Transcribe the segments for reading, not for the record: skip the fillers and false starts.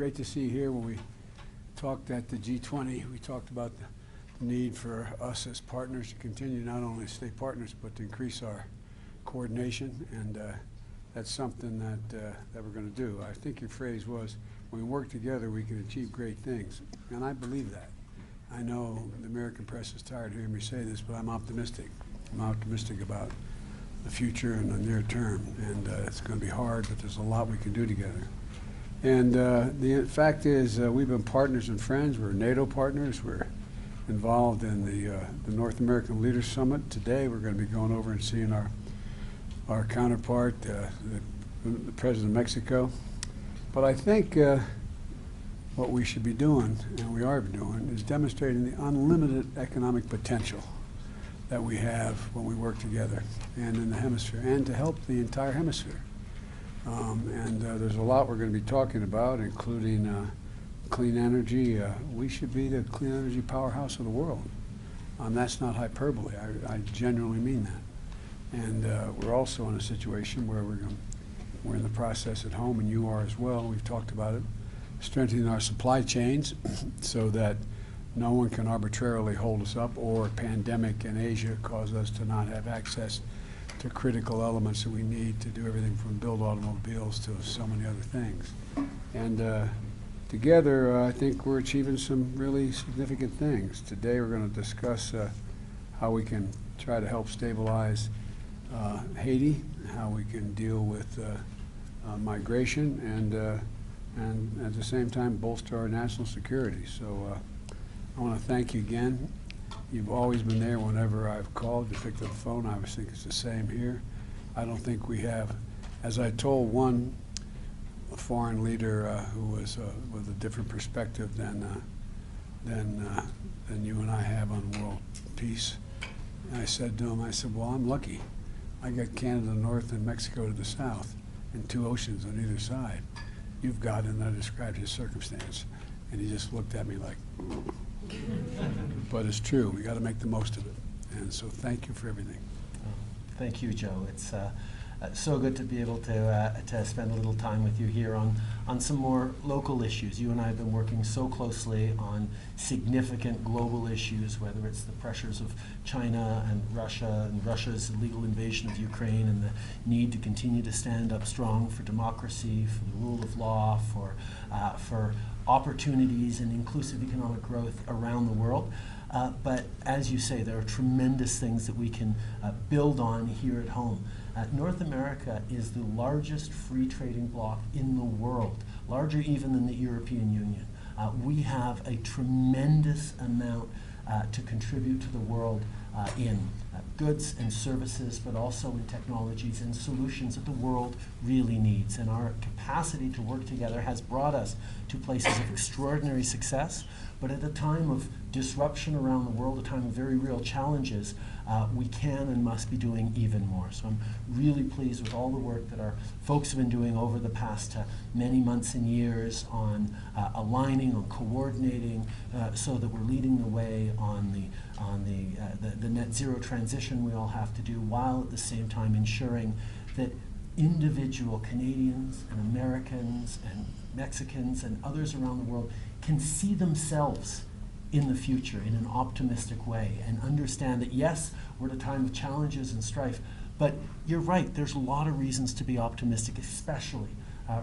great to see you here. When we talked at the G20, we talked about the need for us as partners to continue not only to stay partners, but to increase our coordination, and that's something that we're going to do. I think your phrase was, when we work together, we can achieve great things, and I believe that. I know the American press is tired of hearing me say this, but I'm optimistic. I'm optimistic about the future and the near term, and it's going to be hard, but there's a lot we can do together. And the fact is, we've been partners and friends. We're NATO partners. We're involved in the North American Leaders Summit. Today, we're going to be going over and seeing our counterpart, the President of Mexico. But I think what we should be doing, and we are doing, is demonstrating the unlimited economic potential that we have when we work together and in the hemisphere, and to help the entire hemisphere. There's a lot we're going to be talking about, including clean energy. We should be the clean energy powerhouse of the world. That's not hyperbole. I genuinely mean that. And we're also in a situation where we're in the process at home, and you are as well. We've talked about it, strengthening our supply chains so that no one can arbitrarily hold us up, or a pandemic in Asia cause us to not have access to critical elements that we need to do everything from build automobiles to so many other things. And together, I think we're achieving some really significant things. Today, we're going to discuss how we can try to help stabilize Haiti, how we can deal with migration, and at the same time bolster our national security. So I want to thank you again. You've always been there whenever I've called. You picked up the phone. I always think it's the same here. I don't think we have, as I told one foreign leader who was with a different perspective than you and I have on world peace. And I said to him, I said, well, I'm lucky. I got Canada north and Mexico to the south, and 2 oceans on either side. You've got, and I described his circumstance. And he just looked at me like, but it's true. We got to make the most of it. And so thank you for everything. Thank you, Joe. It's so good to be able to spend a little time with you here on some more local issues. You and I have been working so closely on significant global issues, whether it's the pressures of China and Russia's illegal invasion of Ukraine, and the need to continue to stand up strong for democracy, for the rule of law, for opportunities and inclusive economic growth around the world. But as you say, there are tremendous things that we can build on here at home. North America is the largest free trading bloc in the world, larger even than the European Union. We have a tremendous amount to contribute to the world in goods and services, but also in technologies and solutions that the world really needs. And our capacity to work together has brought us to places of extraordinary success, but at a time of disruption around the world, a time of very real challenges, we can and must be doing even more. So I'm really pleased with all the work that our folks have been doing over the past many months and years on aligning, on coordinating, so that we're leading the way on the net zero transition we all have to do, while at the same time ensuring that individual Canadians and Americans and Mexicans and others around the world can see themselves in the future in an optimistic way, and understand that yes, we're at a time of challenges and strife, but you're right, there's a lot of reasons to be optimistic, especially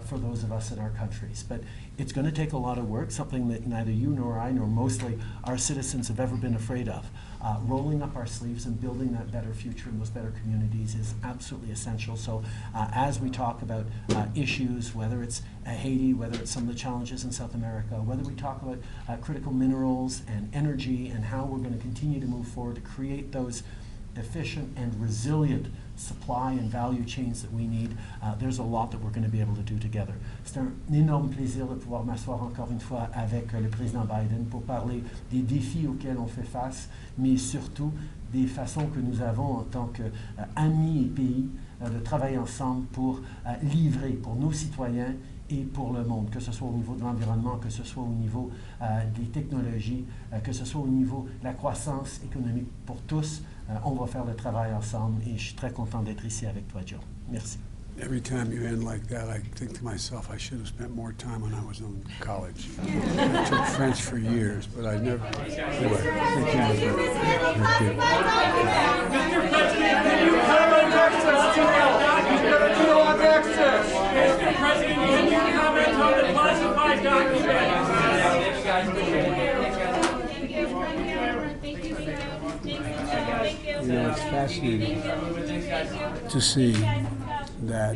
for those of us in our countries. But it's going to take a lot of work, something that neither you nor I nor mostly our citizens have ever been afraid of. Rolling up our sleeves and building that better future in those better communities is absolutely essential. So as we talk about issues, whether it's Haiti, whether it's some of the challenges in South America, whether we talk about critical minerals and energy and how we're going to continue to move forward to create those efficient and resilient supply and value chains that we need, there's a lot that we're going to be able to do together. C'est un énorme plaisir de pouvoir m'asseoir encore une fois avec le président Biden pour parler des défis auxquels on fait face, mais surtout des façons que nous avons en tant qu'amis et pays de travailler ensemble pour livrer pour nos citoyens et pour le monde, que ce soit au niveau de l'environnement, que ce soit au niveau des technologies, que ce soit au niveau de la croissance économique pour tous. On va faire le travail ensemble, et je suis très content d'être ici avec toi, Joe. Merci. every time you end like that, I think to myself, I should have spent more time when I was in college. I took French for years, but I never. Anyway, thank you. Mr. President, can you comment access to access? Mr. President, can you comment on the classified documents? You know, it's fascinating to see that